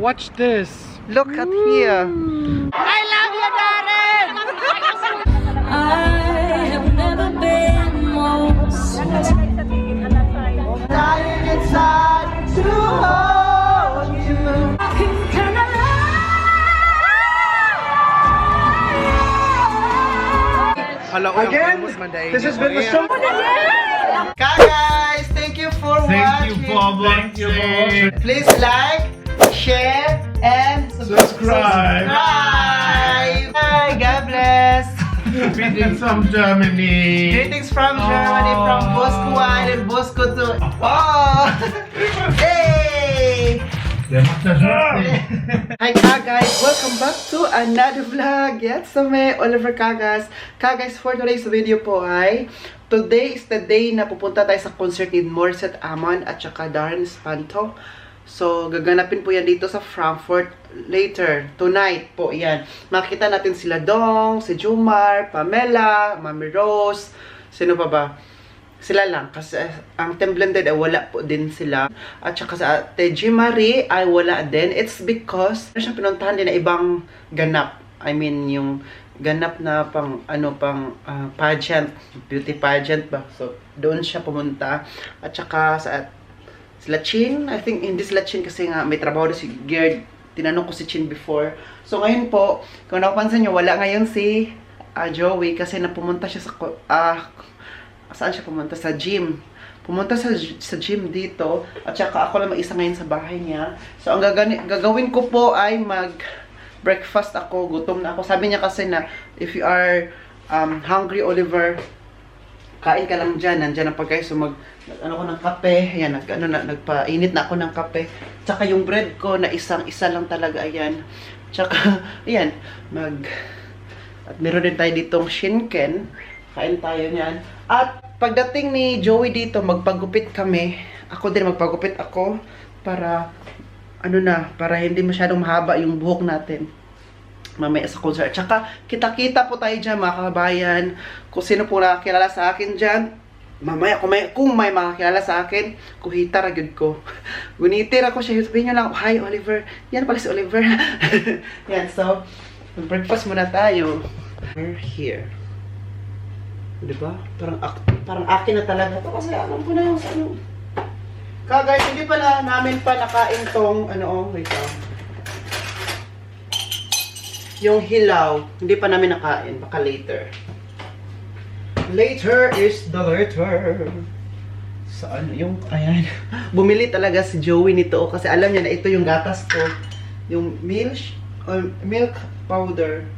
watch this. Look at here. I love you, Darren! I have never been more Dying inside to hold you. Again, This has been the show. Guys, thank you for watching. Thank you for watching. Please like, share, and Subscribe. Bye. God bless. Greetings from Germany. Greetings from Germany, from Bosco 1 and Bosco 2. Oh! Hey! Der macht das schon. Hi guys, welcome back to another vlog. Yes, so may Oliver Kagas. Kagas, for today's video po ay today is the day na pupunta tayo sa concert ni Morissette Amon at saka Darren Espanto. So, gaganapin po yan dito sa Frankfurt later, tonight po yan. Makita natin sila Dong, si Jumar, Pamela, Mami Rose, sino pa ba? Sila lang, kasi ang Team Blended ay wala po din sila. At saka sa Ate G. Marie ay wala din. It's because siya pinuntahan din na ibang ganap. I mean, yung ganap na pang, pageant, beauty pageant ba. So, doon siya pumunta. At saka sa sila Chin, I think hindi sila Chin kasi nga may trabaho si Gerd. Tinanong ko si Chin before. So, ngayon po, kung napapansin nyo, wala ngayon si Joey kasi napumunta siya sa saan siya pumunta? Sa gym. Pumunta sa gym dito. At saka ako lang mag-isa ngayon sa bahay niya. So, ang gagawin ko po ay mag-breakfast ako. Gutom na ako. Sabi niya kasi na, if you are hungry, Oliver, kain ka lang dyan. Nandyan ang pagkain. So, ano ko ng kape. Ayan, nagpainit na ako ng kape. Tsaka yung bread ko na isang-isa lang talaga. Ayan. Tsaka, ayan, at meron din tayo ditong shinken. Kain tayo niyan. At pagdating ni Joey dito, magpagupit kami. Ako din, magpagupit ako. Para, para hindi masyadong mahaba yung buhok natin. Mamaya sa concert. Tsaka, kita-kita po tayo dyan, mga kabayan. Kung sino po nakakilala sa akin dyan. Mamaya, kung may makakilala sa akin, kuhita ragid ko. Gunitir ako siya. Sabihin nyo lang, hi Oliver. Yan pala si Oliver. Yan, so, breakfast muna tayo. We're here. Diba? Parang akin na talaga to kasi alam ko na yung ano. Guys, hindi pala namin pa nakain tong wait lang. Yung hilaw, hindi pa namin nakain, baka later. Later is the later. Saan yung ayan. Bumili talaga si Joey nito kasi alam niya na ito yung gatas ko. Yung milk powder.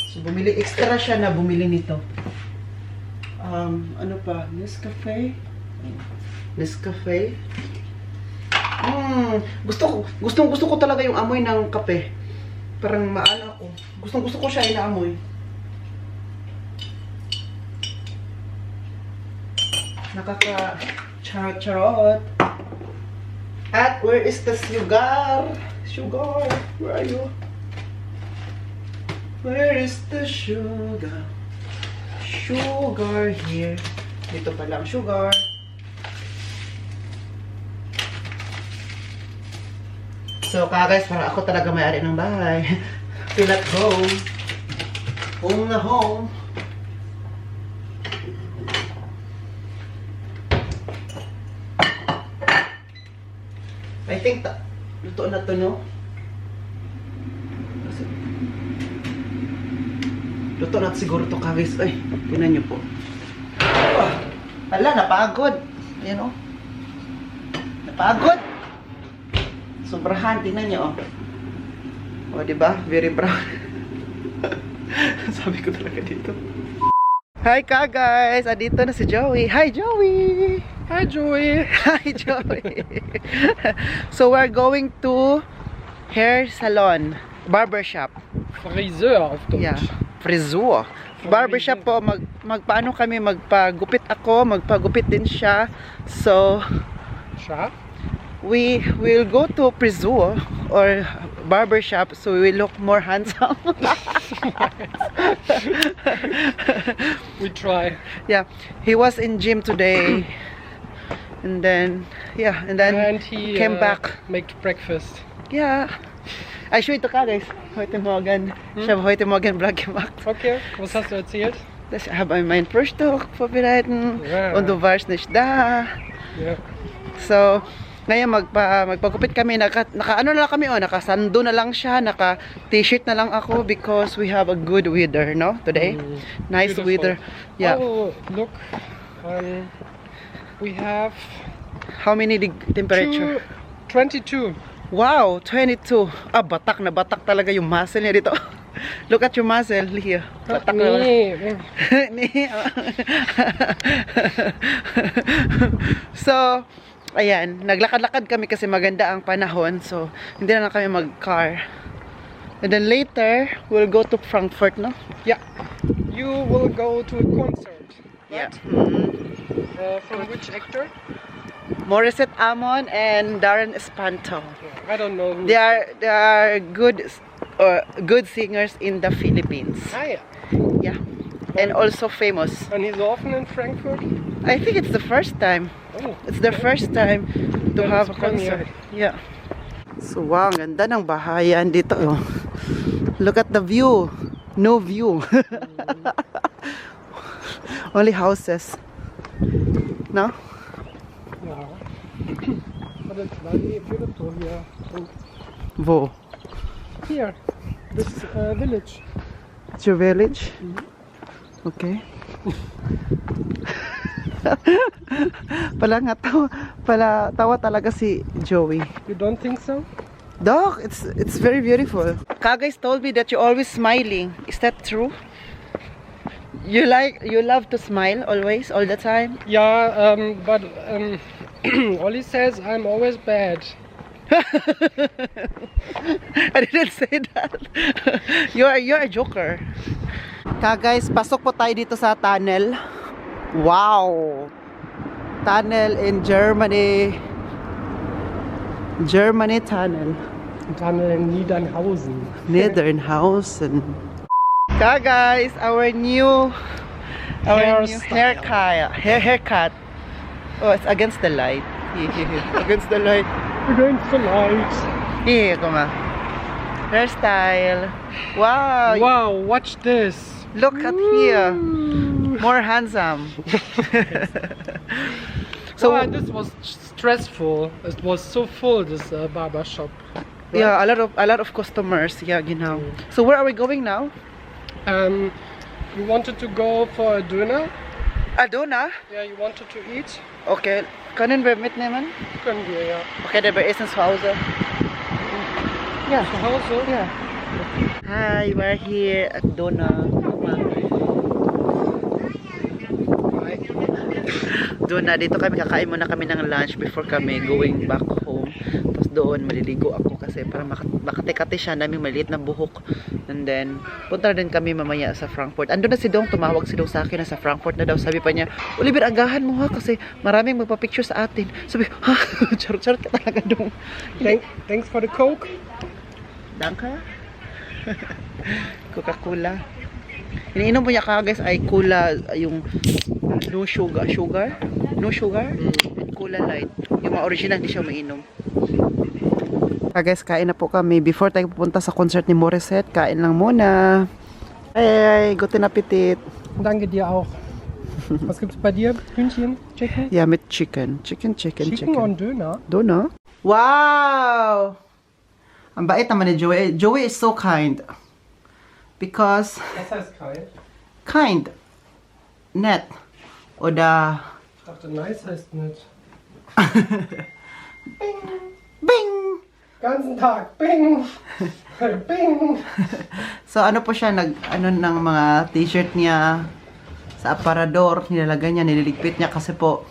So, extra siya na bumili nito. Ano pa? Nescafe? Nescafe? Gusto ko talaga yung amoy ng kape. Parang maano ako. Gusto ko siya inaamoy. Nakaka-charot. At where is the sugar? Sugar, where are you? Where is the sugar? Sugar here. Dito pala ang sugar. So, guys, para ako talaga may-ari ng bahay. Feel at home. Home na home. I think, luto na to, no? Luto na siguro to guys. Ay, tinan nyo po. Hala, napagod. Ayan o. Napagod. Sobrahan, tinan nyo o. O, diba? Very brown. Sabi ko talaga dito. Hi guys! Andito na si Joey. Hi Joey! Hi Joey! Hi Joey! So we're going to hair salon. Barbershop. Friseur auf Deutsch. Yeah. Frisur. Barbershop po, magpaano kami, magpagupit ako, magpagupit din siya. So, we will go to frisur or barbershop so we will look more handsome. We try. Yeah, he was in gym today. And then, yeah, and then And he came back. made breakfast. Ja. Ich show ito ka guys. Heute Morgen. Ich habe heute Morgen Vlog gemacht. Okay, was hast du erzählt? Ich habe mein Frühstück vorbereiten Ja. und du warst nicht da. Ja. So, ngayon magpagupit kami. Naka ano na lang kami, nakasando na lang siya, naka t-shirt na lang ako because we have a good weather, no? Today. Nice Beautiful. weather. Yeah. Oh, look. We have How many temperature? 22. Wow, 22. Ah, batak na batak talaga yung muscle niya dito. Look at your muscle here. Batak na. Nee. So, ayan, naglakad-lakad kami kasi maganda ang panahon. So, hindi na lang kami mag-car. And then later, we'll go to Frankfurt, no? Yeah. You will go to a concert. Yeah. From which actor? Morissette Amon and Darren Espanto. I don't know. Who. They are good singers in the Philippines. Ah, yeah. Yeah. And also famous. And he's often in Frankfurt. I think it's the first time. Oh. It's the first time to Yeah, have it's a concert. premiere. Yeah. So wow, ang ganda ng bahayan dito. Oh. Look at the view. No view. Only houses. No? Yeah. But it's very beautiful here. And Wo? here, this village. It's your village? Okay. tawa talaga si Joey. You don't think so? Dog, it's very beautiful. Kagais told me that you're always smiling. Is that true? You love to smile always, all the time? Yeah, but Ollie says I'm always bad. I didn't say that. You're a joker. Guys, pasok po tayo dito sa tunnel. Wow! Tunnel in Germany. Germany tunnel. Tunnel in Niedernhausen. Niedernhausen. Guys, our new haircut. Oh, it's against the light. Against the light. Against the light. Here, come on. Hairstyle. Wow. Wow, watch this. Look at here. More handsome. So So this was stressful. It was so full, this barber shop. Right? yeah, a lot of customers. Yeah, genau. So where are we going now? You wanted to go for a dinner? Adona? Yeah, you wanted to eat? Okay. Können wir mitnehmen? Können wir, ja. Okay, dann wir essen zu Hause. Ja. Zu Hause? Yeah. Hi, we're here at Dona. Dona, dito kami kakain muna kami ng lunch before kami going back home. Tapos doon maliligo ako kasi para makati-kati siya, naming maliit na buhok. And then punta din kami mamaya sa Frankfurt. Ando na si Dong, tumawag si Dong sa akin na sa Frankfurt na daw. Sabi pa niya, Oliver, agahan mo ha kasi maraming magpa-picture sa atin. Sabi, ha? Charot-charot ka talaga, Dong. Thanks for the Coke. Danka. Coca-Cola. Iniinom mo niya ka guys ay cola, yung no sugar, no sugar, and cola light. Yung mga original hindi siya mainom. Guys, kain na po kami. Before tayo pupunta sa concert ni Morissette, kain lang muna. Ay, guten Appetit. Danke dir auch. Was gibt's bei dir? Hühnchen? Chicken? Yeah, mit Chicken. Chicken. Chicken und Döner? Döner? Wow! Ang bait naman ni Joey. Joey is so kind. Because Was heißt kalt? kind. Nett. Oder Ich dachte, nice heißt nicht. Bing! Ganzen Tag. Bing! Bing! So ano po siya, ano ng mga t-shirt niya sa aparador, nilalagay niya, nililigpit niya kasi po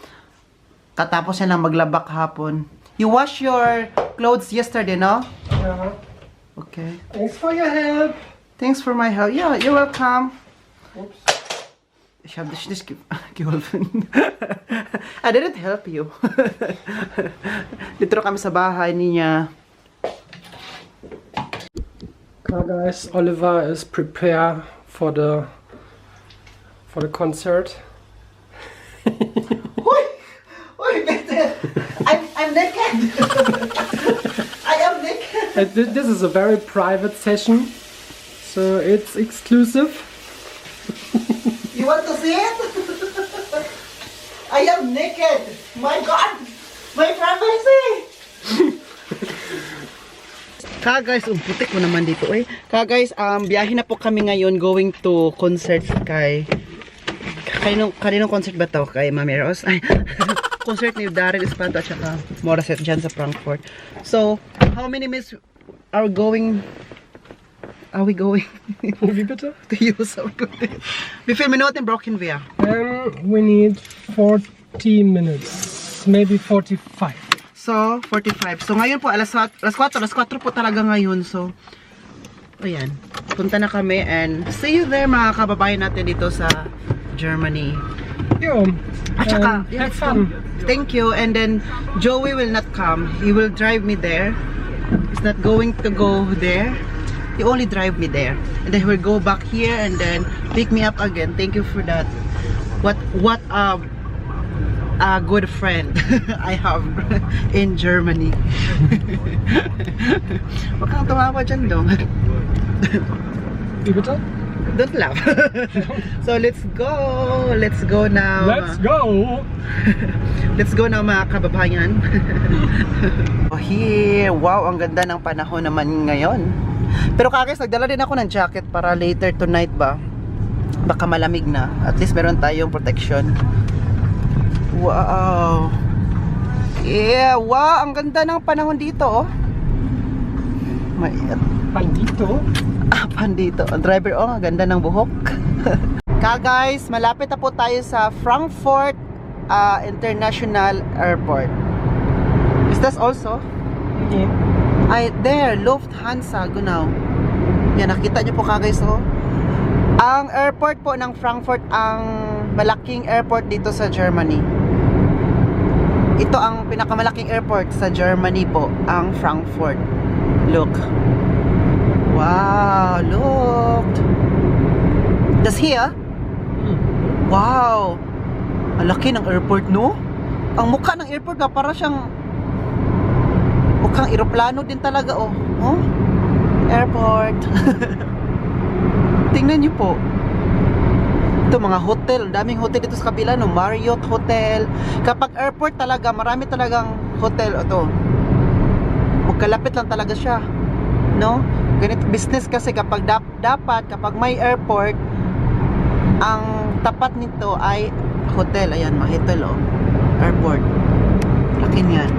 katapos siya nang maglaba hapon. You wash your clothes yesterday, no? Ja. Okay. Thanks for your help. Thanks for my help. Yeah, you're welcome. Oops. Ich habe dich nicht geholfen. I didn't help you. Dito kami sa bahay niya. Guys, Oliver is prepare for the concert. Uy, bitte! am naked. I am naked. This is a very private session, so it's exclusive. You want to see it? I am naked. My God, my privacy. Guys, putik mo naman dito eh. Guys, biyahe na po kami ngayon going to concert kay kaninong concert ba to? Kay Mami Rose? Ay, concert ni Daryl Espanto at saka Morissette dyan sa Frankfurt. So, how many minutes are we going? Wie bitte? To use our Wie viele Minuten brauchen wir? We need 40 minutes, maybe 45. So, 45. So, ngayon po, alas 4 po talaga ngayon. So, ayan. Punta na kami and see you there mga kababayan natin dito sa Germany. Yo, At saka, have fun. Thank you. And then, Joey will not come. He will drive me there. He's not going to go there. He only drive me there. And then he will go back here and then pick me up again. Thank you for that. What a good friend I have in Germany. Huwag kang tumawa dyan, dong. Wie bitte? Don't laugh. So let's go. Let's go now. Let's go! Let's go now mga kababayan. Here, wow, ang ganda ng panahon naman ngayon. Pero guys, nagdala din ako ng jacket para later tonight ba? Baka malamig na. At least meron tayong protection. Wow. Yeah, wow, ang ganda ng panahon dito, oh. Pandito? Ah, pandito. Ang driver, oh, ang ganda ng buhok. Guys, malapit na po tayo sa Frankfurt International Airport. Is this also? Yeah. Ay, there, Lufthansa, genau. Yan, nakita niyo po guys, oh. Ang airport po ng Frankfurt, ang malaking airport dito sa Germany. Ito ang pinakamalaking airport sa Germany po, ang Frankfurt. Look. Wow, look. Das here? Wow. Ang laki ng airport, no? Ang mukha ng airport na para siyang mukhang eroplano din talaga, oh. Oh? Airport. Tingnan niyo po. Ito mga hotel, daming hotel dito sa kabila, no? Marriott Hotel. Kapag airport talaga, marami talagang hotel. Ito. Magkalapit lang talaga siya, no? Ganito business kasi kapag dapat kapag may airport, ang tapat nito ay hotel. Ayan, mga hotel, oh. Airport. Laki niyan.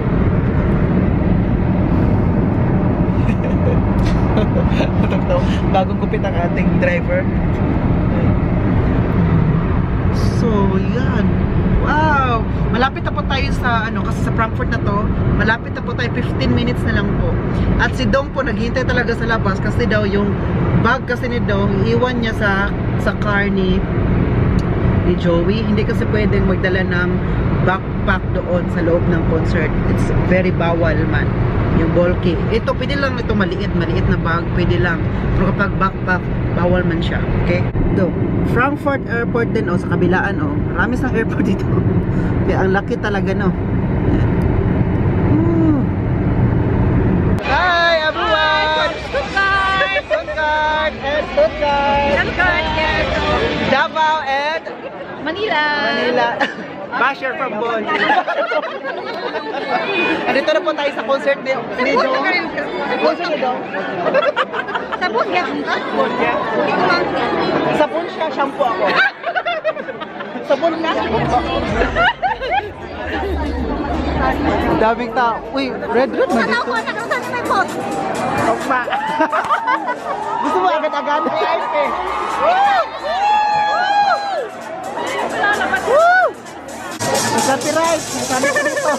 Bagong gupit ang ating driver. So, yan. Wow! Malapit na po tayo sa, kasi sa Frankfurt na to, malapit na po tayo, 15 minutes na lang po. At si Dong po, naghihintay talaga sa labas kasi daw yung bag kasi ni Dong, iwan niya sa car ni Joey. Hindi kasi pwedeng magdala ng backpack doon sa loob ng concert. It's very bawal man. Yung bulky. Ito, pwede lang ito maliit na bag, pwede lang. Pero kapag backpack, bawal man siya. Okay? Ito, Frankfurt Airport din, sa kabilaan, marami sang airport dito. Kaya ang laki talaga, no? Hi, everyone! Stuttgart! Stuttgart and Stuttgart! Stuttgart, yes. Davao and Manila! Manila. Basher from Bon. Andito na po tayo sa concert ni Dong. Concert ni Dong. Sabon ka? Sabon ka? Sabon siya, shampoo ako. Sabon ka? Daming tao. Uy, red man dito. Saan may pot? Okma. Gusto mo agad-agad? May ice eh. Woo! Woo! Masarap rice. Masarap dito.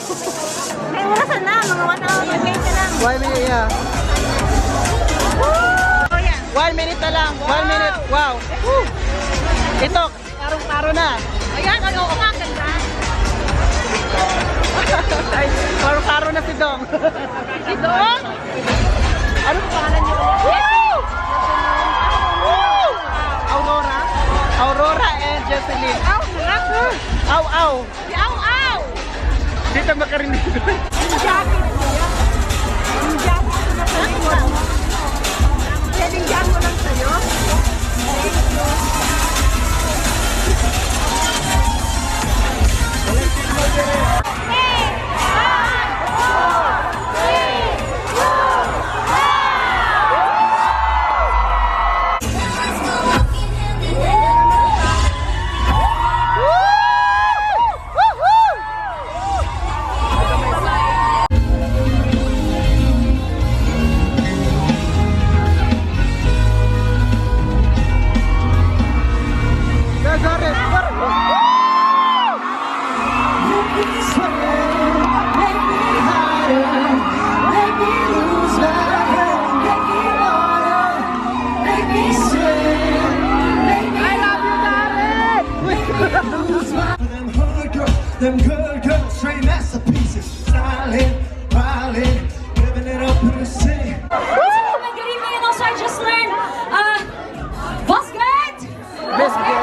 Ay, orasan na. Mga 1 hour, 1 minute na lang. 1 minute, yeah. Oh, yan. 1 minute na lang. 1 minute. Wow. Woo! Ito, karong-karo na. Ayan, ano ko nga, ganda. Ay, karo-karo na si Dong. Si Dong? Ano pa pangalan niyo? Woo! Woo! Aurora? Aurora and Jocelyn. Aw, harap. Aw, aw. Si Aw, Aw. Dito makarinig. jacket niya. Yung jacket ko na sa likod mo. Pwedeng dyan mo lang sa'yo. Them good girls, straight masterpieces. Styling, violin, living it up in the city. Good evening, and also I just learned, basket! Basket?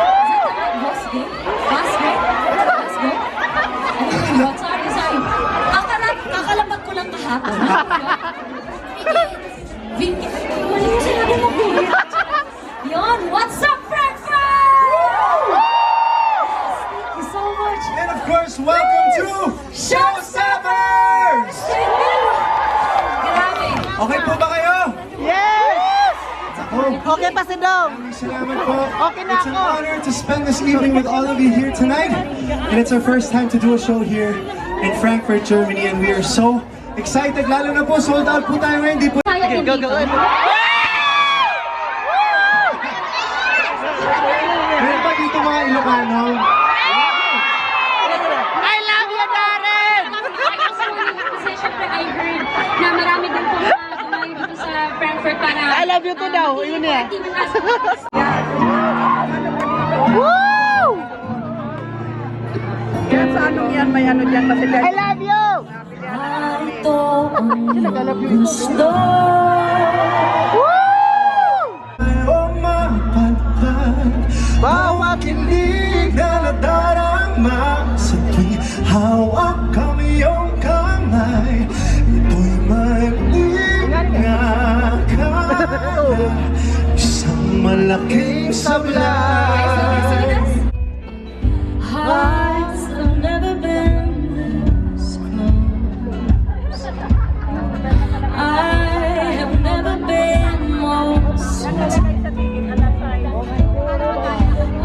Basket? Basket? Basket? Ano yun? Sorry. Kakalapag ko lang kahapon. Vinky. Mali mo sinabi mo, Vinky. Yun, what's up, Frankfurt? Thank you so much. And of course, welcome to Showstoppers! Grabe. Okay po ba kayo? Yes! Oh, Okay pa si Dong. salamat po. Okay na It's an ako. honor to spend this evening with all of you here tonight. And it's our first time to do a show here in Frankfurt, Germany. And we are so excited. Lalo na po, sold out po tayo ngayon. Di po. Kaya ko dito. Meron pa dito mga Ilocano. I love you, Darren! Kasi syempre I heard na marami din po kumain dito sa Frankfurt para... I love you too daw, yun niya. Woo! Yan sa anong yan, may ano dyan kasi I love you! Ito ang gusto. O mapagpag, bawat hindi na nadarama sa tuwing hawak kami yung kamay. Ito'y may ingakala, isang malaking sablay. Hearts have never been this close. I have never been more certain.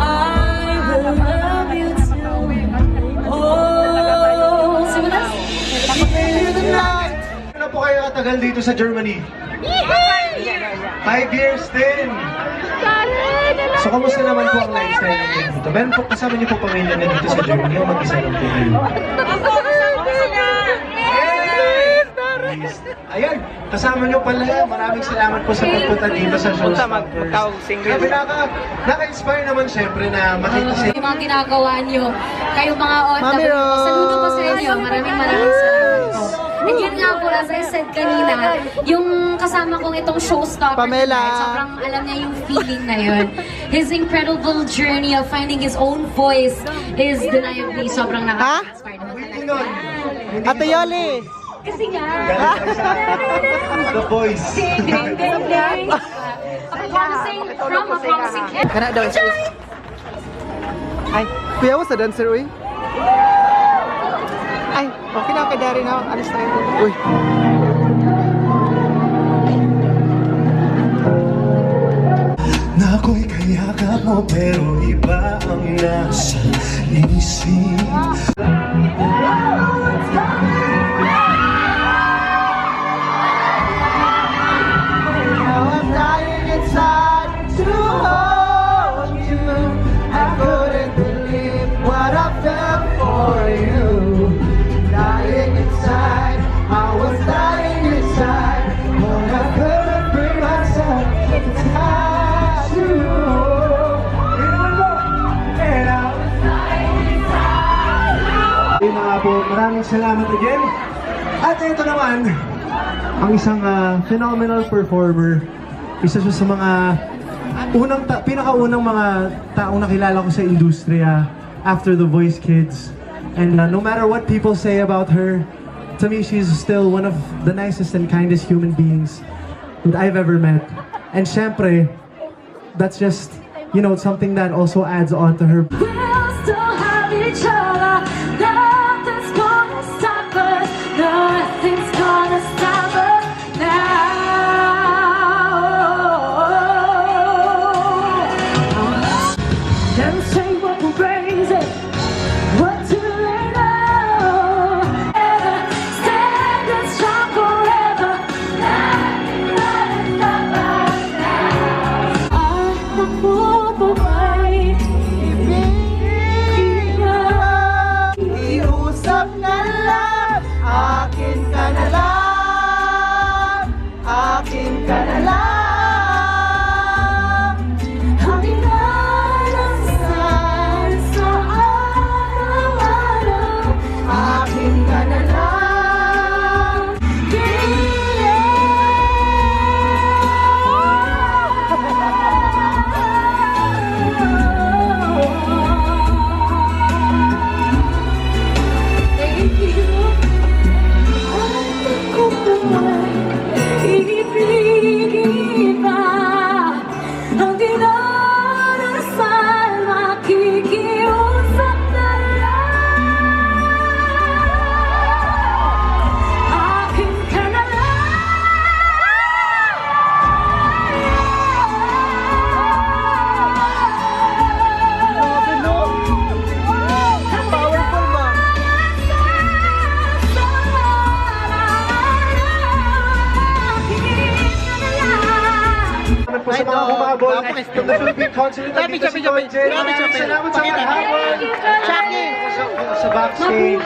I will love you till oh, simulas. Ano po kayo katagal dito sa Germany? 5 years din! So, kamusta naman po ang lifestyle natin dito? Meron po kasama niyo po pamilya na dito sa Germany o mag-isa lang po kayo? Ayan, kasama niyo pala. Maraming salamat po sa pagpunta dito sa Showstoppers. Grabe, naka-inspire naman syempre na makita siya. Yung mga ginagawa niyo, kayo mga Mami OFW, Rose! saludo po sa inyo. Maraming salamat po. And yun nga po, as I said kanina, yung kasama kong itong Showstoppers Pamela. tonight, sobrang alam niya yung feeling na yun. His incredible journey of finding his own voice is undeniably sobrang nakaka-inspire naman talaga. Ate Yoli! Kasi nga, The Voice. ding, ding, ding, ding. From a promising kid. Kana daw is Ay, kuya mo sa dancer, uy. Ay, okay na kay Darren na. Alis tayo. Uy. Na ako'y kayakap mo pero iba ang nasa isip. Yun na nga po, maraming salamat again. At ito naman, ang isang phenomenal performer. Isa siya sa mga pinakaunang mga taong nakilala ko sa industriya after The Voice Kids. And no matter what people say about her, to me, she's still one of the nicest and kindest human beings that I've ever met. And syempre, that's just, you know, something that also adds on to her. We'll still have each other. Nothing's gonna stop us. Nothing's gonna stop us now. Never say what will raise it. What do they know? Ever standing strong forever. Nothing gonna stop us now. I move away. Iusap na lang, akin ka na lang, akin ka na lang. Ang inaasahan sa araw-araw. Akin ka na lang. Ibigin pa ang dinarasal, makikiusap na lang. Akin ka na Powerful ba? Salamat po sa mga humabol from the Philippine Consulate. Nandito si Conjen. Salamat sa paghabol. Sa backstage.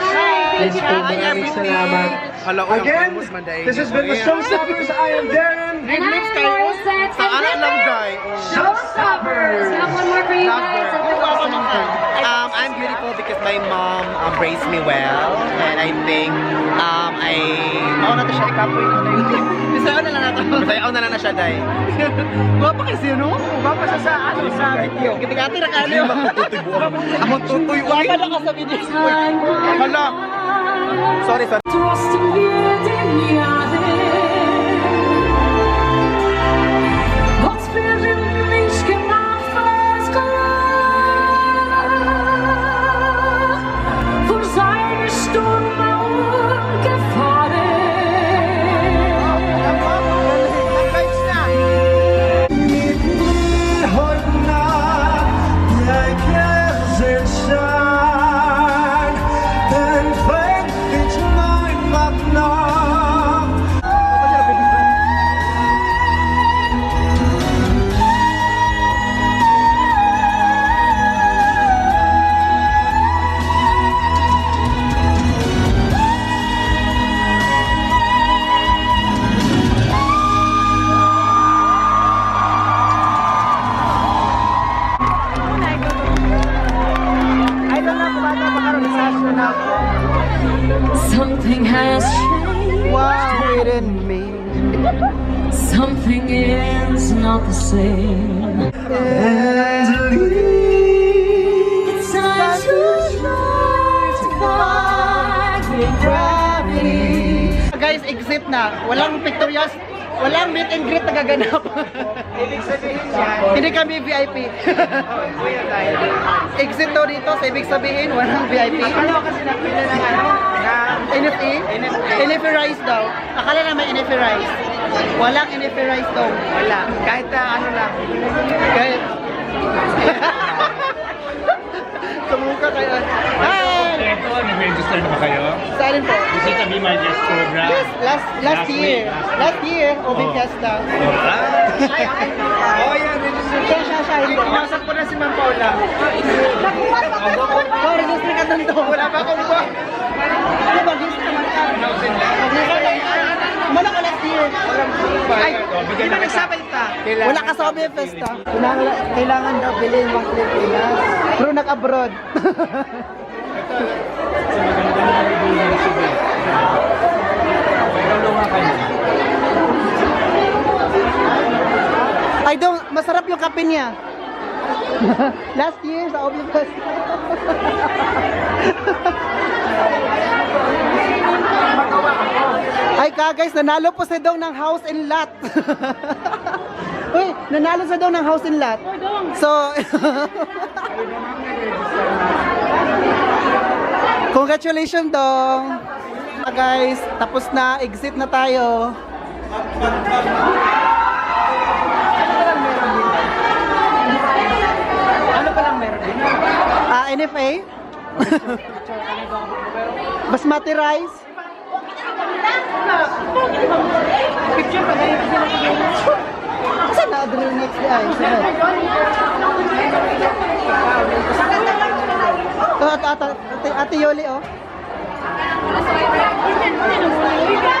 Yes po, maraming salamat. Again, this has been the Showstoppers. I am Darren. And I'm Rosette. Showstoppers. We have one more for you guys. I'm beautiful because my mom raised me well, and I think na to siya ikapoy. Bisayaw na lang nato. Bisayaw na lang na siya, day. Guwapa kasi no? Guwapa siya sa ano sa video. Kitigati na kayo. Among tutoy. Guwapa na ka sa video. Hala. Sorry. Trust in you, Wat speelt niks gemaakt vast klaar. Voor zijn storm ongevaren. Heute Nacht, like as it shine, then faith it's mine but now. Something has changed. Wow, in me. Something is not the same. It's time to fly with gravity. Guys, exit na. Walang pictorials. Walang meet and greet na gaganap. Hindi kami VIP. Exit daw dito, so ibig sabihin, walang VIP. Ano kasi napila ng ano? NFT? NFT rice daw. Akala na may NFT rice. Walang NFT rice daw. Wala. Kahit ano lang. Kahit... Sumuka kayo. Hi! Ito, nag-register na ba kayo? Saan po? Is it a Be My Guest program? Yes, last year. Last year, Obi Fiesta. Oh, yan, register. Siya. Pinasok ko na si Ma'am Paula. Oh, register ka doon to. Wala pa akong ba? Ano ba, register naman ka? Wala ka last year. Ay, di ba nagsabay ka? Wala ka sa Obi Fiesta. Kailangan daw bilhin mga Pilipinas. Pero nag-abroad. Ay, daw, masarap yung kape niya. Last year sa Obi Fest. Ay guys, nanalo po si Dong ng house and lot. Uy, nanalo si Dong ng house and lot. So, congratulations Dong. Guys, tapos na, exit na tayo. Ano pa lang meron din? NFA? Basmati rice? Picture pa kayo. Saan na adrenaline next day? Ate Yoli, oh.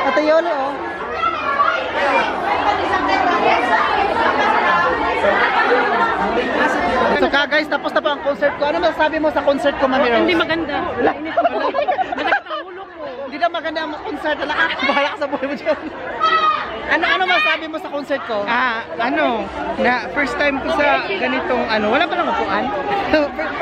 Ate Yoli, oh. So guys, tapos na po ang concert ko. Ano masasabi mo sa concert ko, Mami Rose? Hindi maganda. Hindi na maganda ang concert. Bahala ka sa buhay mo dyan. Ano masasabi mo sa concert ko? First time ko sa ganitong wala pa lang upuan.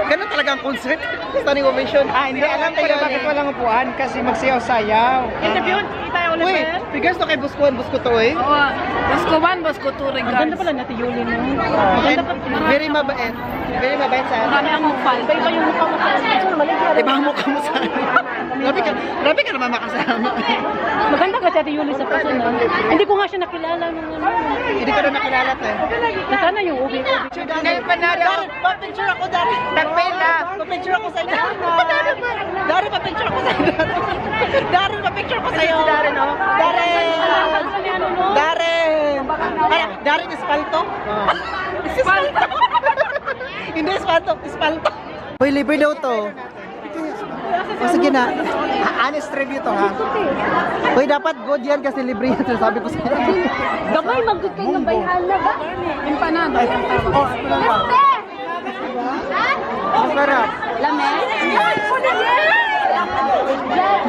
Ganun talaga ang concert. Standing ovation. Hindi alam ko na bakit walang upuan kasi magsiyaw-sayaw. Interview, tayo ulit Uy, ba? bigas to kay Buskuan, Busko to eh. Oo. Basko 1, Basko 2 regards. Ganda pala natin Yuli no. And very mabait. Very mabait sa Marami ang mukha. Iba yung mukha mo sa Iba ang mukha mo sa Grabe ka naman makasama. Maganda ka si Ate Yuli sa personal. Hindi ko nga siya nakilala nung Hindi ko na nakilala to eh. Nasana yung ubi-ubi. Pa-picture ako, Dari. Pa-picture ako sa iyo. Dari, pa-picture ako sa iyo. Dari, pa-picture ako sa iyo. Dari, no? Dari! Dari! Dari, Espalto? Espalto! Hindi Espalto, Espalto. Uy, libre daw to. O sige na. Honest review to ha. Uy, dapat good yan kasi libre yan. Sabi ko sa'yo. Gabay, mag-good ng bayhala ba? Empanada. Ang sarap. Lame?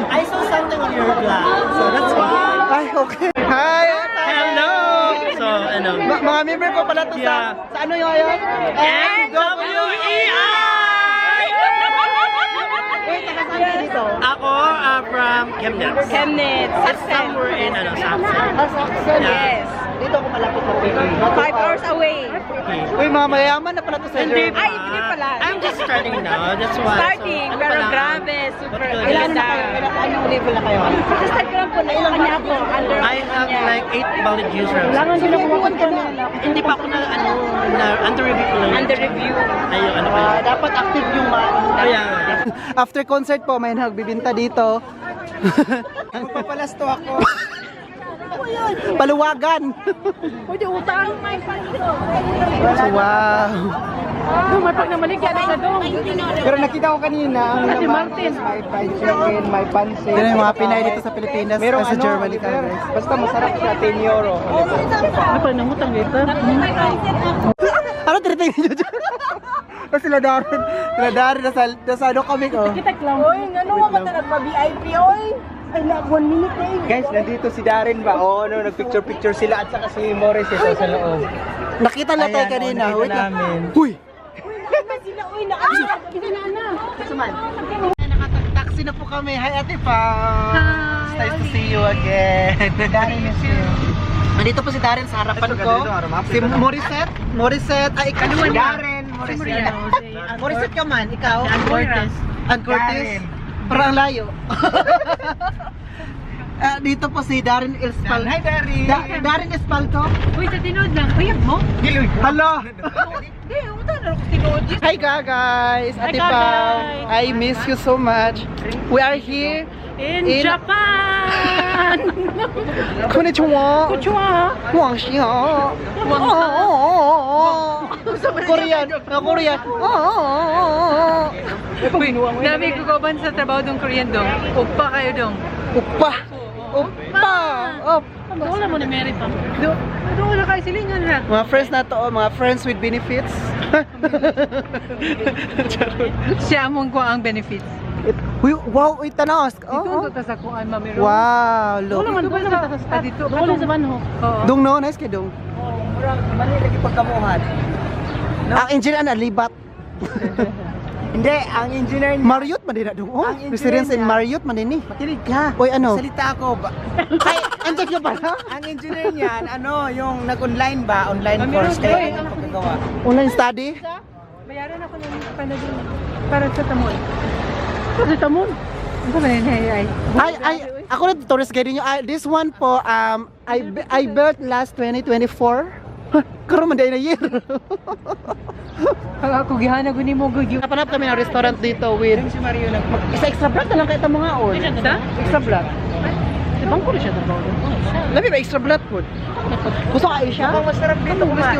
I saw something on your glass, so that's why. Ay, okay. Hi! Hello! So, Mga member ko pala to Yeah. sa ano yung ayon? NWEI! Wait, taga saan ka dito? Ako, from Chemnitz. Chemnitz. It's somewhere in, Saxon. Saxon. Yes. Dito ako malapit na pili. 5 hours away. Uy, mga mayaman na pala to sa Hindi Germany. Ay, hindi pala. I'm just starting now, that's why. Starting, So, pero ano pala? grabe, super What Ilan na ganda. kayo? Anong level na kayo? Start ko lang po, kanya ako, under I have like 8 valid users. Kailangan din ako ka na. Hindi pa ako na under review ko lang. under review. Ayun, ano pa yun? Dapat active yung mga... Kaya, After concert po, may nagbibinta dito. Magpapalasto ako. Paluwagan. Pwede utang. So, wow. May pag namaligyan na sa dong. Pero nakita ko kanina, ang Si laman Martin. is may fried chicken, may pansit. Yan yung mga Pinay dito sa Pilipinas. Merong sa Germany ka, sir, guys. basta masarap siya, 10 euro. Ano pa nangutang dito? Ano tinitingin nyo dyan? Tapos sila Darren. Sila Darren, nasa ano kami ko. Kita lang. Oy, ano mo ka nagpa-VIP, oy? Ay, na 1 minute eh. Guys, nandito si Darren ba? Oo, nagpicture-picture sila at saka si Morris ito sa loob. Nakita na tayo Ayan, kanina. nakita Wait lang. namin. Huy! Sila, uy, nakakita. Kita na na. Nakataksi na po kami. Hi, Ate Pao. It's nice to see you again. Darren is here. Nandito po si Darren sa harapan ko. Si Morissette. Morissette. Ay, ikaw. Si Darren, Morissette. Morissette ka man. Ikaw. Ann Cortez. Ann Cortez. Darren. Parang layo. Dito po si Darren Espalto. Hi, Darren. Darren Espalto. Uy, sa tinood lang. Uyag mo? Hello. Hindi, umutan na ako tinood. Hi guys. Ate Hi, Pao. guys. I miss you so much. We are here In In- Japan! Konnichiwa. Kuchua! Wangxia. Korean. Korean. Dami ko kaban sa trabaho dong Korean dong. Upa kayo dong. Upa. Upa. Up. Wala mo na merit pa. Doon na kayo silingan na. Mga friends na to, mga friends with benefits. Siya mong ko ang benefits. Wow, itanas. Dito ta sa kuan mamiro. Wow, look. Wala man sa dito. Wala sa banho. Oo. Dong no, nice kay dong. Mali lagi pagkamuhan. Ang engine ana libat. Hindi, ang engineer niya. Marriott man din na doon. Oh, Ang engineer residence in niya. Marriott man din ni. Makinig ka. Oy, ano? Salita ako. Ay, andyan ka pala? Ang engineer niyan, yung nag-online ba? Online course. Kaya ang pagkagawa. Online study? Bayaran ako ng panadol para sa tamon. Para sa tamon? Ano ba yun? Ay, ako na tourist guide niyo. This one po, I built last 2024. Karoon man din na year. Ako gihana ko ni mo gugyo. Napanap kami ng restaurant dito with Si Mario isa extra blood na lang kahit ang mga on. Extra blood. Di bang ko rin siya trabaho? Labi ba extra blood food? Gusto ka Asia? Mukhang masarap dito kumain.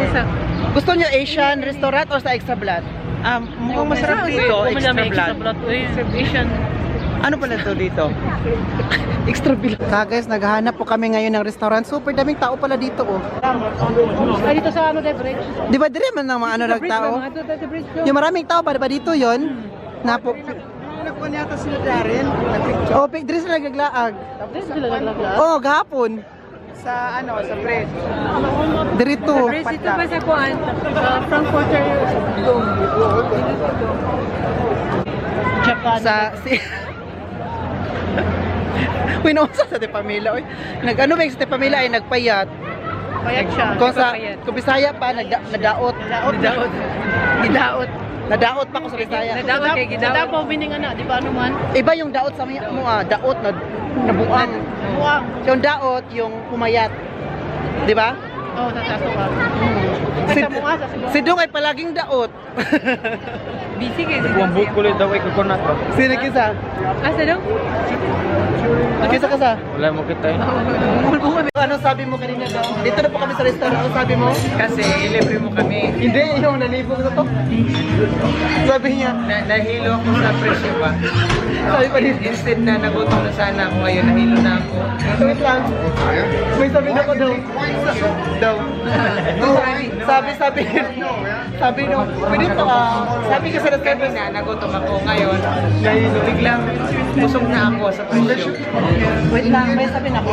Gusto niyo Asian restaurant or sa extra blood? Mukhang masarap dito. Extra blood. Asian. Ano pala to dito? Extra blood. Guys, naghahanap po kami ngayon ng restaurant. Super daming tao pala dito oh. Ay, dito sa ano, the bridge. Di ba dire man ng mga ano nagtao? The bridge ko. Yung maraming tao ba dito yon? Napo. Nagkuhan yata sila Darren. Oh, dire sila naglaag. Dito sila naglaga. Oh, gahapon. Sa sa bridge. Dirito. Bridge dito ba sa kuan? Frankfurter Dome. Japan. Sa si Uy, naunsa sa Tepamila, oy. Nag-ano ba yung sa Tepamila ay nagpayat. Payat siya. Kung sa kung Bisaya pa nadaot. Nadaot pa ko sa Bisaya. Nadaot kay Gidao. Nadaot bining ana, di ba ano man? Iba yung daot sa mga mo daot na nabuang. Buwang. Yung daot yung pumayat. 'Di ba? Oh, sa taso ka. Si, Sa mga sa si Dong ay palaging daot. busy kay si Buwan buwan kulit daw ay coconut ba? Sino kisa? Asa daw? Kisa ka sa? Wala mo kita eh. Ano sabi mo kanina daw? Dito na po kami sa restaurant. Ano sabi mo? Kasi ilibre mo kami. Hindi, yung nalibog na to. Sabi niya, Nahilo ako sa presyo pa. sabi pa dito. Instead na nagutom na sana ako ngayon, nahilo na ako. Wait lang. May sabi na ko daw. Daw. Sabi nung, pwede to sabi ka sa restaurant. Kanina, nagutom ako ngayon. Nahilo, biglang busog na ako sa presyo. Wait lang, may sabi na ko.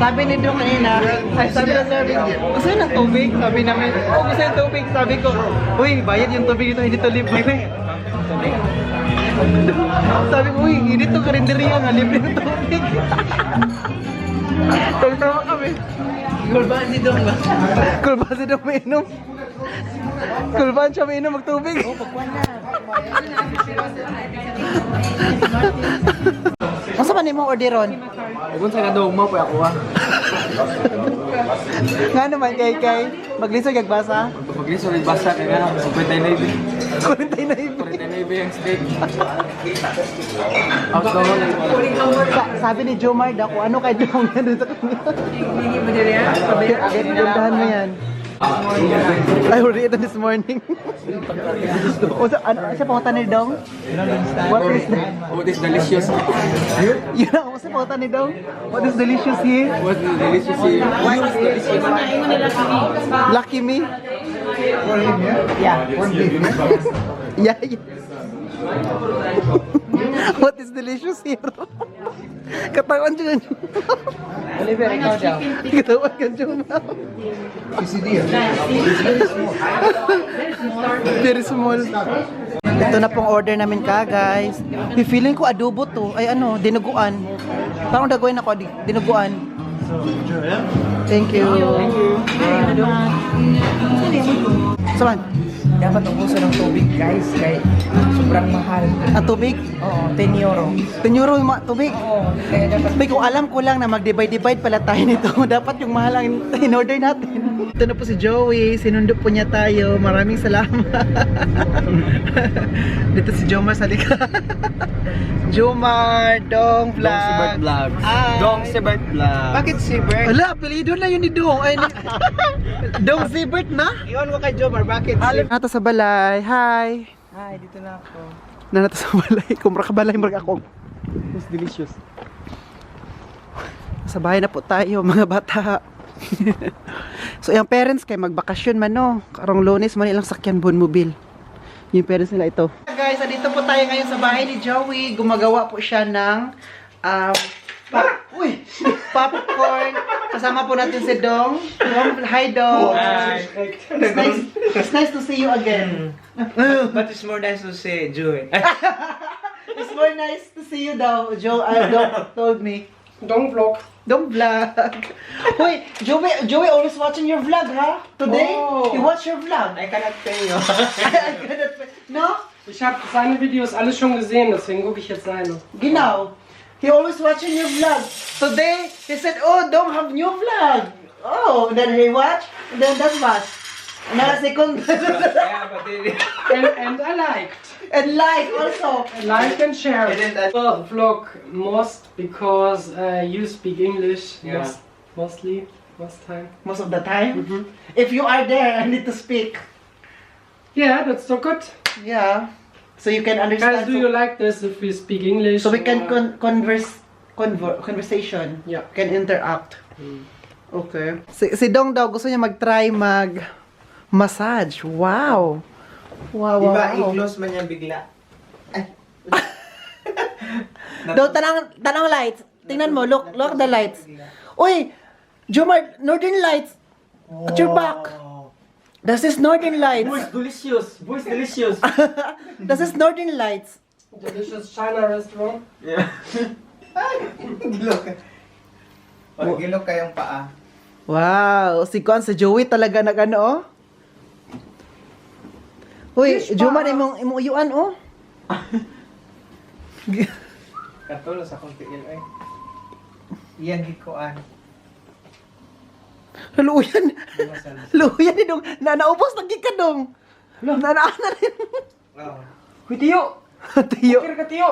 Sabi ni Dong kanina, ay sabi na sabi, gusto yun ng tubig? Sabi namin, oh gusto yung tubig. Sabi ko, uy, bayad yung tubig dito, hindi to libre. Sabi ko, uy, hindi to karinderiya nga, libre yung tubig. Tawa kami. Kulbaan si Dong ba? Kulbaan si Dong mainom. Kulbaan siya mainom magtubig. Masa man imong orderon? Kung sa kadong mo pa ako ah. Nga naman kay maglisod kag basa. Pag liso rin basa kaya nga 59. 49. yung steak. Outdoor lang. Sabi ni Jomar daw kung ano kay Dong yan sa kanya. Hindi mo din yan? Gandahan mo yan. I already ate this morning. O sa ano sa pangutan ni Dong? What is that? What is delicious? Yun ang sa pangutan ni Dong. What is delicious here? What is delicious here? What is delicious? Lucky me? Yeah. Yeah. What is delicious here? Katawan dyan. Oliver, ikaw daw. Katawan ka dyan. Very small. Ito na pong order namin ka, guys. Feeling ko adobo to. Ay ano, dinuguan. Parang dagoy na ko, dinuguan. Thank you. Saman, Dapat ubusan ng tubig, guys. Kaya sobrang mahal. ang tubig? Oo, 10 euro. 10 euro yung tubig. Oo, kaya dapat May kung alam ko lang na mag-divide pala tayo nito. Dapat yung mahal ang in-order natin. Ito na po si Joey. Sinundo po niya tayo. Maraming salamat. Dito si Jomar sa likod. Jomar, Dong Vlog. Hi. Dong Sebert Vlog. bakit si Bert? Wala, apelido na yun ni Dong. Ay, Dong Zibert na? Iwan mo kay Jomar, bakit si Nata sa balay. Hi. Hi, dito na ako. Nata sa balay. Kumra ka balay, marga ako. It's delicious. Sa bahay na po tayo, mga bata. So, yung parents kay magbakasyon man, no? Karong Lunes, man ilang sakyan Bonmobil. Yung parents nila ito. Guys, dito po tayo ngayon sa bahay ni Joey. Gumagawa po siya ng Uy! Popcorn. Kasama po natin si Dong. Hi, Dong. It's nice to see you again. But it's more nice to say Joy. It's more nice to see you daw. Dong told me. Don't vlog. Don't vlog. Uy, Joey always watching your vlog, ha? Today, Oh. he watch your vlog. I cannot pay you. No? Ich habe seine Videos alle schon gesehen, deswegen gucke ich jetzt seine. Genau. He always watching your vlog. Today, he said, oh, don't have new vlog. Oh, and then he watch, and then that's what. Another second. Yeah, but they... And I liked. And like also. Like and share. And then that- Vlog most because you speak English Yeah. most time. Most of the time. If you are there, I need to speak. Yeah, that's so good. Yeah. So you can Guys, understand. do you like this if we speak English? So we can or- conversation. Yeah. Can interact. Okay. Si Dong daw gusto niya mag-try massage. Wow. Wow, Diba, wow. i-close man yan bigla. Do tanang lights. Tingnan mo, look the lights. Uy, Jomar, Northern Lights. At your back. Das ist Northern Lights. delicious. Boys delicious. Das ist Northern Lights. Delicious China restaurant. Gilok. Pag gilok kayong paa. Wow, si Joey talaga nag-ano, oh. Uy, Jomar, imong uyuan, oh. Katulo sa kong tiil ay. Iyan gikuan. Luyan. Luyan ni Dong. Naubos lagi ka, Dong. Nanaan na rin. Oh. Huy, tiyo. Tiyo. Kira ka, tiyo.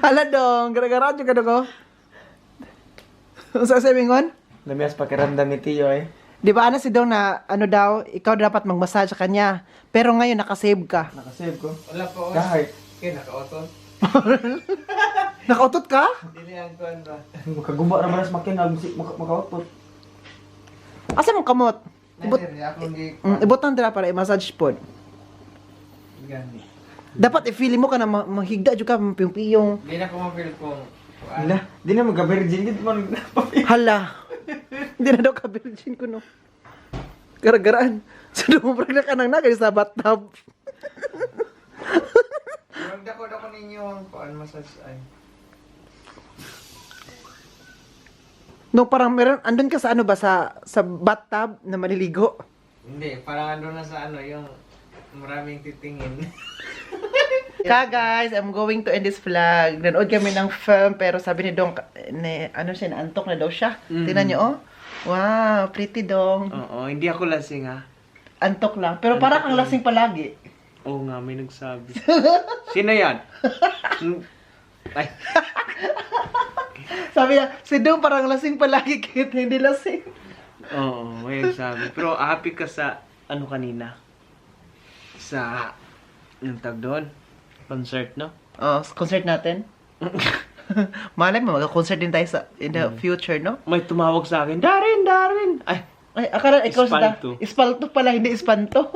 Hala, Dong. Gara-gara dyan ka, Dong, oh. Ang sasabihin Lamias pakiramdam ni tiyo eh. Di ba si Dong na ano daw, ikaw dapat mag-massage sa kanya. Pero ngayon nakasave ka. Nakasave ko. Wala po. Kahit. Okay, naka-auto. Nakautot ka? Dili ang kuan ba? Makagumba naman sa makinag. Makautpot. Asa mong kamot? Nandiri, akong gi... Ibutan dira para i-massage po. Gani. Dapat i-feel mo ka na mahigda dyan ka, piyong-piyong. Di na ko ma-feel kung... Wala. Di na mag-virgin. Di man. Hala. Hindi na daw ka virgin ko, no. Gara-garaan. So, dumubrak na ka nang nagay sa bathtub. Dako ninyo ang kuan massage ay. No, parang meron, andun ka sa ano ba, sa bathtub na maliligo. Hindi, parang ando na sa ano, yung maraming titingin. Guys, I'm going to end this vlog. Nanood kami ng film, pero sabi ni Dong, ano siya, naantok na daw siya. Tingnan niyo, oh. Wow, pretty Dong. Oo, hindi ako lasing ha. Antok lang. Pero parang kang lasing palagi. Oo nga, may nagsabi. Sino yan? Ay, Sabi niya, si Dong parang lasing palagi kahit hindi lasing. oo, may nagsabi. Pero happy ka sa, ano kanina? Sa, yung tag doon? Concert, no? Oh, concert natin. Malay mo, mag-concert din tayo in the future, no? May tumawag sa akin, Darin! Ay, Ay, akala ikaw sa Espalto. Espalto pala, hindi Espanto.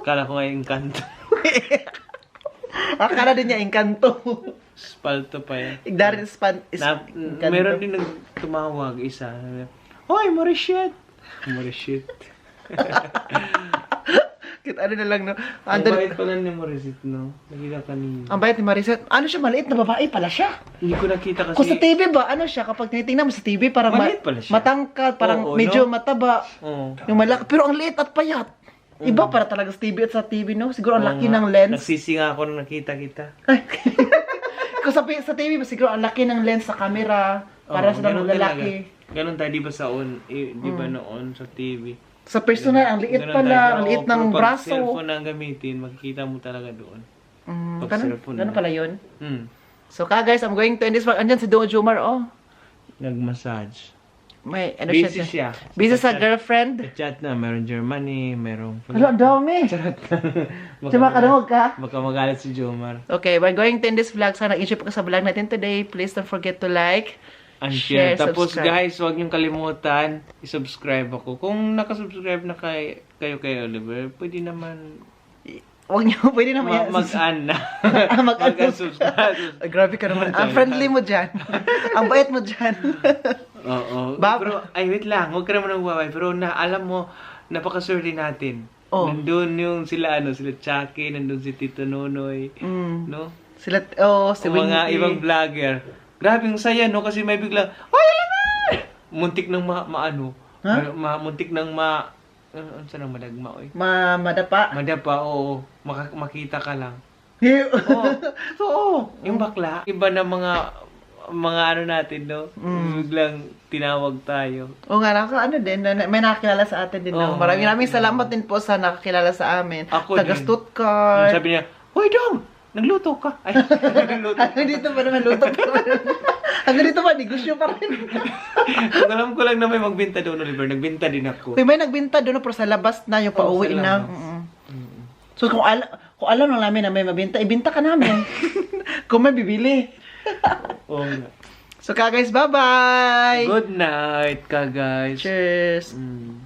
kala ko nga yung kanto. Akala din niya Encanto. Spalto pa yan. Igdarin Na, meron din nagtumawag isa. Hoy, Mauritius! Mauritius. Kit ano na lang, no? Ang Andun, bait pala ni Mauritius, no? Nakita kanina. ang bayat ni Maricet. Ano siya, maliit na babae pala siya. Hindi ko nakita kasi. Kung sa TV ba, ano siya, kapag tinitingnan mo sa TV, parang Maliit pala siya. matangkad, parang Oo, medyo no? mataba. Oo. Yung malaki, pero ang liit at payat. Iba para talaga sa TV at sa TV, no? Siguro ang laki ng lens. Nagsisinga ako nung nakita kita. Kung sa TV ba, siguro ang laki ng lens sa camera. Para sa ganun mga lalaki. talaga. Ganun tayo, di ba sa di ba noon sa TV? Sa personal, ang liit Ganun pala, tayo. ang liit Oo, ng pero pag braso. cellphone na ang gamitin, makikita mo talaga doon. Pag Ganun, cellphone ganun na. pala yun. Hmm. So guys, I'm going to end this vlog. Andyan si Don Jomar, oh. Nag-massage. May, ano Busy siya? siya. Busy sa girlfriend. Chat na, meron Germany, meron... Ano, ang dami. Sima kadungog ka. Baka magalit si Jomar. Okay, we're going to end this vlog. Sana nag-enjoy po ka sa vlog natin today. Please don't forget to like, And share, share. Tapos subscribe. guys, huwag niyong kalimutan, i-subscribe ako. Kung nakasubscribe na kayo kay Oliver, pwede naman Huwag niyo, pwede naman yan. Mag-an na. Mag-an. Mag-subscribe. Ay, grabe ka naman. Ang friendly mo dyan. Ang bait mo dyan. Oo. Bab- Pero, ay wait lang. Huwag ka naman ng waway. Pero alam mo, napakaswerte natin. Oh. Nandun yung sila Chucky, nandun si Tito Nonoy. No? Sila, si O mga Winky. ibang vlogger. Grabe yung saya, no? Kasi may biglang, ay, alam mo! Muntik ng maano. Ha? Muntik ng ano sa nang madagma, oy. Madapa. Madapa, oo. Makita ka lang. Oo. Oo. Yung bakla. Iba na mga ano natin, no? Biglang tinawag tayo. O nga, din, may nakakilala sa atin din. Oo. Maraming salamat din po sa nakakilala sa amin. Ako Taga din. Stuttgart. Sabi niya, Hoy, Dong! Nagluto ka. Ay, nagluto. Hanggang dito pa naman, luto pa naman. Hanggang dito pa, negosyo pa rin. Kung alam ko lang na may magbenta doon, Oliver. Nagbenta din ako. Uy, may nagbinta doon, pero sa labas na, yung pauwi sa na. labas. So, kung alam lang namin na may mabinta, ibinta ka namin. Kung may bibili. Oo nga. So, guys, bye-bye! Good night ka, guys. Cheers! Mm.